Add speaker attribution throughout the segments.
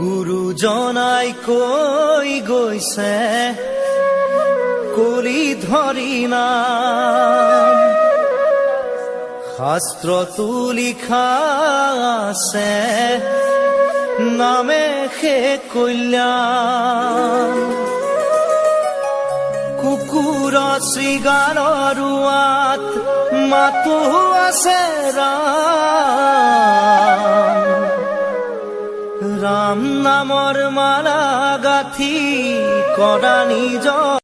Speaker 1: গুৰুজনাই কৈ গৈছে কলি ধৰি নাম, শাস্ত্ৰতো লিখা আছে নামে সে কল্যাণ। কুকুৰ শৃগালৰ ৰুৱাত মাতো আছে ৰাম, ৰাম নামৰ মালা গাঁঠি কৰা নিজৰ।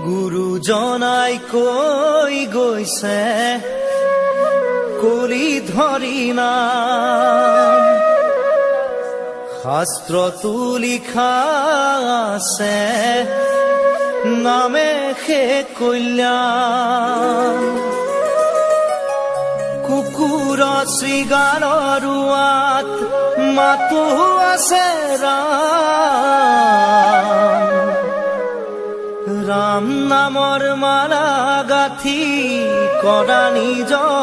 Speaker 1: গুৰুজনাই কৈ গৈছে কলি ধৰি নাম, শাস্ত্ৰতো লিখা আছে নামে সে কল্যাণ। কুকুৰ শৃগালৰ ৰুৱাত মাতো আছে ৰাম, ৰাম নামৰ মালা গাঁঠি কৰা নিজৰ।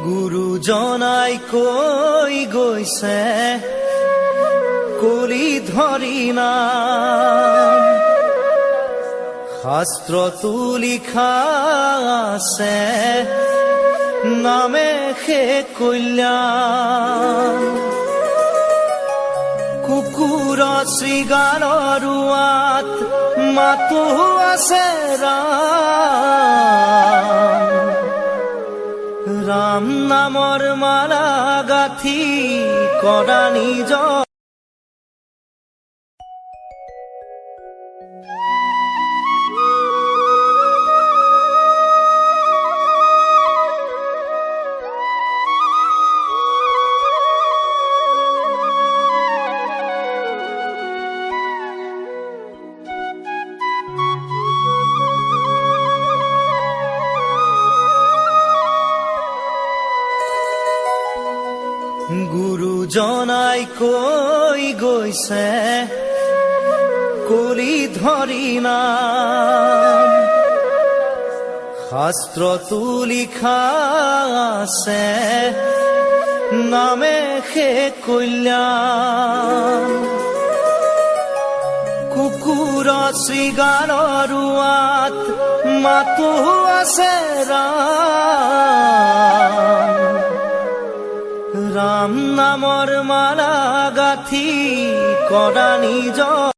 Speaker 1: গুৰুজনাই কৈ গৈছে কলি ধৰি নাম, শাস্ত্ৰতো লিখা আছে নামে সে কল্যাণ। কুকুৰ শৃগালৰ ৰুৱাত মাতো আছে ৰাম, ৰাম নামৰ মালা গাঁঠি কৰা নিজৰ। গুৰুজনাই কৈ গৈছে কলি ধৰি নাম, শাস্ত্ৰতো লিখা আছে নামে সে কল্যাণ। কুকুৰ শৃগালৰ ৰুৱাত মাতো আছে ৰাম, ৰাম নামৰ মালা গাঁঠি কৰা নিজৰ।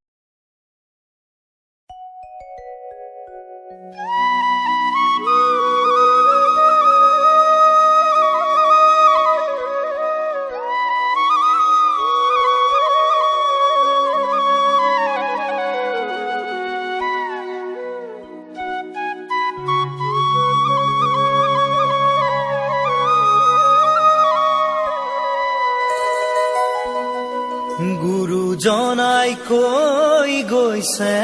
Speaker 1: গুৰুজনাই কৈ গৈছে